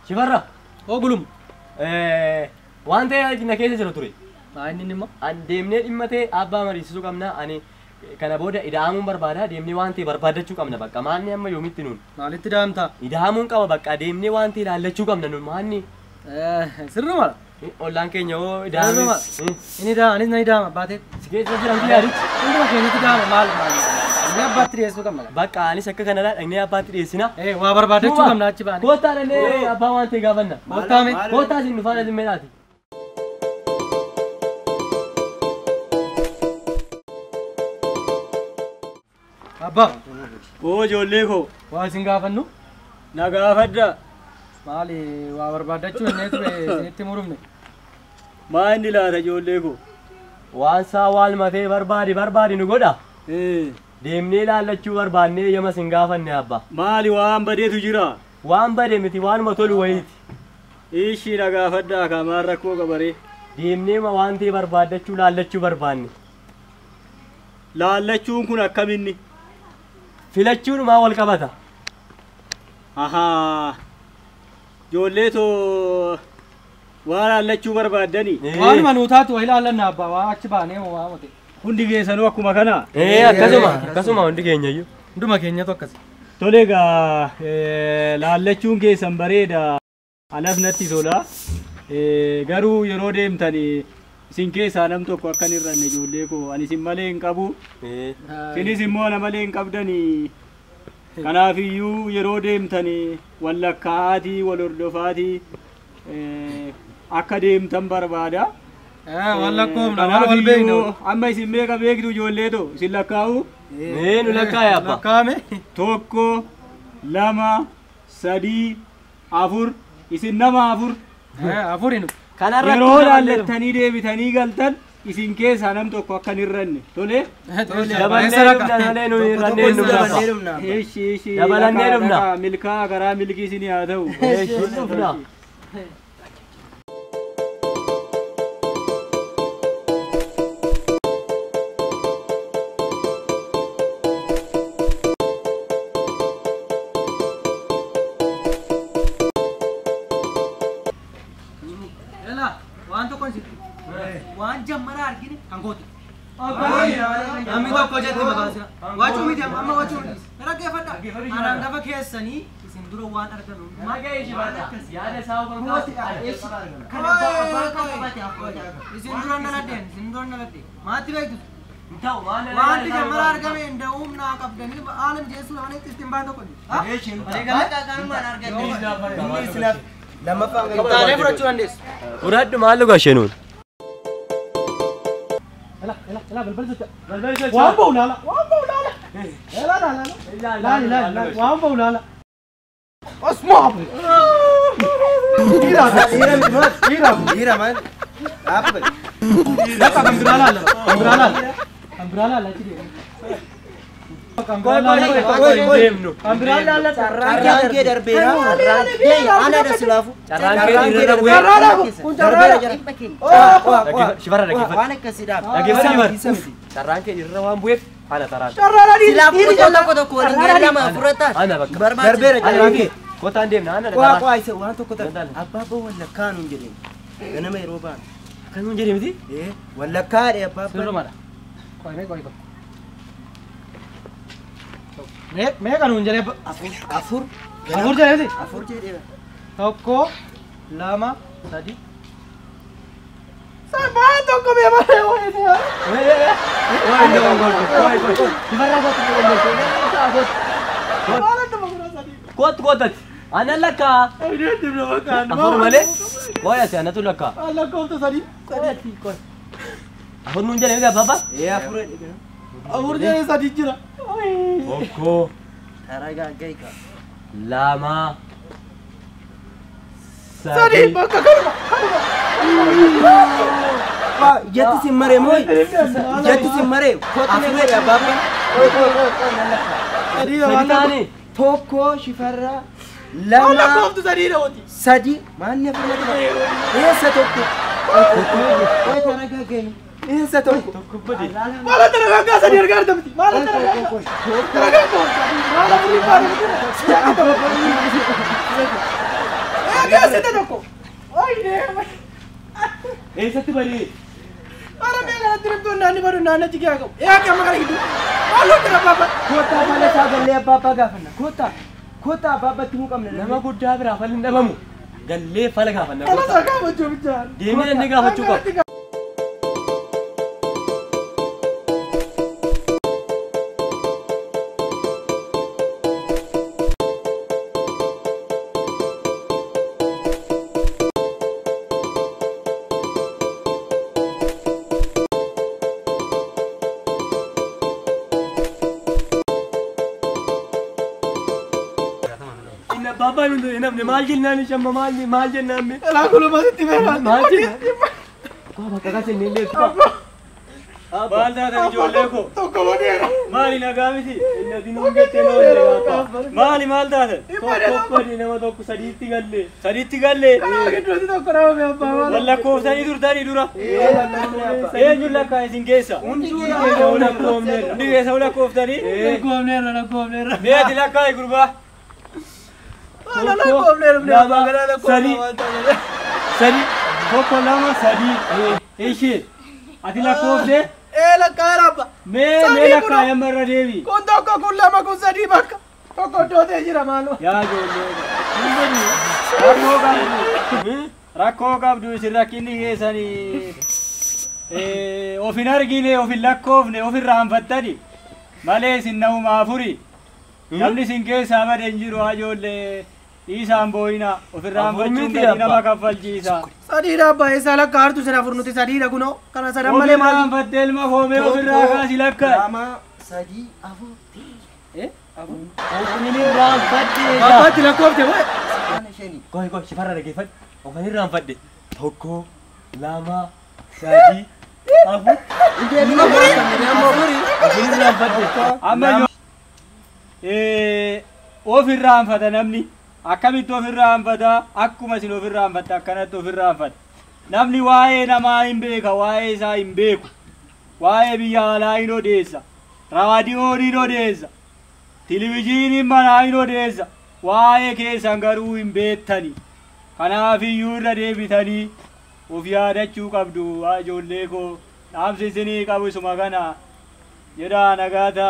Shifarra. Oo gulum. Waan ta'e na keessa jiru ture. Inni immoo. Deemnee dhimma ta'e abbaa mariisisuu qabna. Ani kana booda ida'amuun barbaada. Deemnee waan ta'e barbaadachuu qabna bakka. Maanni amma yoomitti nuun. Maalitti ida'amta? Ida'amuun qaba bakka. Deemnee waan ta'e ilaallachuu qabna nuun maanni. Sirri mala. Ollaan keenya hoo ida'ame. Inni ida'ama anis na ida'ama baatee. Si keessa jiran kun yaadichi. Hunduma keenyatti ida'ama maal maal. Inni abbaatti dhiyeessuu qabna. Bakka anis akka kanadhaa dhaqnee abbaatti dhiyeessina. Waa barbaadachuu qabna achi baane. Koottaa dhannee abbaa waan ta'e gaafanna. Koottaa isin dhufaana dhimmeedhaati. Abba. Ijoollee koo. Waa isin gaafannu? Na gaafadha. Maali waa barbaadachuu innee ture isinitti murumne. Maa inni laata ijoollee koo? Waan saa waal matee barbaadi nu godha. Deemnee ilaallachuu barbaannee yama isin gaafanne abba. Maali waan badeetu jira? Waan bade miti waanuma tolu wayiiti. Ishii na gaafadhaa kaamaan rakkoo qabaree. Deemnee waan ta'e barbaadachuu ilaallachuu barbaanne. Laallachuun kun akkaminni? Filachuudhumaa wal qabata. Ahaa. Ijoollee too waan laallachuu barbaaddanii. Waanuma nuu taatu waa ilaallanna abbaa waa achi baanee waa mate. Hundi keessanuu akkuma kana. Akkasuma hundi keenya iyyuu. Hunduma keenyatu akkasi. Tole egaa laallachuun keessan bareeda. Anas natti tola. Garuu yeroo deemtanii isin keessaa nam tokko akkan irranne ijoollee koo ani isin malee hin qabu. Isinis immoo na malee hin qabdanii. Kanaafiyyuu yeroo deemtanii wal lakkaa'aatii wal hordofaatii akka deemtan barbaada. Wal lakkoofna waan wal beeknu. Amma isin meeqa beektu ijoollee too isin lakkaa'u? Nu lakkaa'e abba. Lakkaa'ame. 1 2 3 4 isin nama 4. Afurinu. Yeroo laallattanii deebitanii galtan isin keessaa nam tokko akkan irranne. Tole? Dabalannee nu irrannee dhumna. Dabalannee dhumna. Milkaa garaa milkii isin haa ta'u. Dhufna. Waan tokko hin waan jammara argine hangooti. Namni tokko jette maqaasira. Waachuu miti amma waachuu miti. Dhaggeeffadha. Anaan gaafa keessanii isin dura waan arganu. Maqaa ishibadha. Yaada isaa kan kaatu. Kana abbaan qabate afooda. Isin dura naladeen, isin dura naladeen. Maatti beektu. Waan jammara argame inda'uum naa qabdanii haalan jeessu lamaan ittiin baan tokko. Waliigalaa kanumaan arganii. Lammaffaan taanee fudhachuu dandeessu. Fudhadhu maal dhugaa isheenuun? Waan ba'u laala. Waan ba'u laala. Laala. Waan ba'u laala. Osmoo. Dhiira man. Dhaabbe. Bakka kan biraa laala. Kan biraa laala. Kan biraa laala achi deemu. Carraankee darbeera. Ana da silaafu. Carraankee darbeera. Shifarra dhaggeeffadhu. Waan akkasiidhaan. Dhaggeeffadhu. Carraankee irra waan bu'eef haala taraan. Silaafu tokko tokko waliin gaarii lama fudhataan. Ana bakka. Darbeera carraankee. Kotaan deemna ana Waa waan tokko ta'e. Abbaa wallakkaan hin jedhin. Ganama yeroo ba'an. Kan hin jedhe miti? Wallakkaadhe abbaa. Sirrumadha. Qoy. Meeqa nuun jedhee afur jedhee tokko lama sadi sabaa tokko beekamee kootati ana lakkaa afur malee waayase anatu lakkaa lakkoofta sadii afur nuun jedhee miti abbaa afur jedhee sadii jira. Tokko. Taragaagayka. Lama. Sadi bakka kanuma. Jetti si mare mooy. Jetti si mare. Afuree dha baabba. Sadi tokko shifarra. Lama. Lakkooftu sadii dha sadi. Maanni afuree dha. Eessa tokko. Taragaagayni. Eessa tokko. Maala taragaagaa sadii argaa argamti. Maala taragaagaa. Taragaagaa. Maala furii maala furii. Geessite tokko. Oyyee. Eessatti bari? Ara meeqa diribtuu naanni badu naanna jigaa qabu. Yaa amma kana gidduu. Maaloo jira baaba. Kota mana sagalee abbaa gaafanna. Kota abbaa timuu qabna. Nama guddaa biraa falli hin dhabamu. Gallee fala gaafanna. Kana isaa gaafachuu bichaan. Deemee inni gaafachuu qaba. Baba nu namne maal jennaan shamma maal jennaan me Alaa kulubasitti meeraa. maal jennaan baba kakaa senne illee Maal taatan ijoollee koo? Tokko bodeera. Maali nagaa miti? Inni dinuun jettee noo illee maali maal taatan? tokkoffani nama tokko sadiitti galle Sadiitti galle. Gidduutti tokko nama mee abbaa maal. Wallakkoofsanii turtanii dura. Eenyu lakkaa isin keessa? Hundi keessa lakkooftanii? Lakkoofneerra. Meeti lakkaa gurbaa? Sadi tokko lama sadii ishee ati lakkoofte Lakkaa rabba. mee lakkaa yammarra deebi Kun tokko kun lama kun sadii bakka. Tokko dootee jira maaloo. yaa ijoollee rakkoo qabdu isin rakkinni keessanii of hin argine of hin lakkoofne of hin raanfattani malee isin na'uma afuri namni isin keessaa bade hin jiru ijoollee Isaan boo'ina ofirraa hanfachuun gadi nama kaffalchiisa. Sadiidha abbaa eessaa lakkaa hartu sira furnuti sadiidha kunoo kana sadan malee Ofirraa maali? hanfattee ilma foomee ofirraa kaasi lakkaa. Lama sadii afur. ofinin raanfadde Abbaatti lakkoofte wayi. Sana shanii. goy shifarra dhageeffadhe ofinin raanfadde tokko lama sadii afur ofinin raanfadde Amma ofirraa hanfata namni. Akkamitti ofirraa hanfata akkuma isin ofirraa hanfatta akkanatti ofirraa hanfata. Namni waa'ee namaa hin beeka waa'ee isaa hin beeku. Waa'ee biyya alaa hin odeessa. Raadiyoon hin odeessa. Televezyiiniin manaa hin odeessa. Waa'ee keessan garuu hin beektani. Kanaafiyyuu irra deebitanii of yaadachuu qabdu ijoollee koo dhaamsi isinii qabu isuma kana jedhaa nagaata.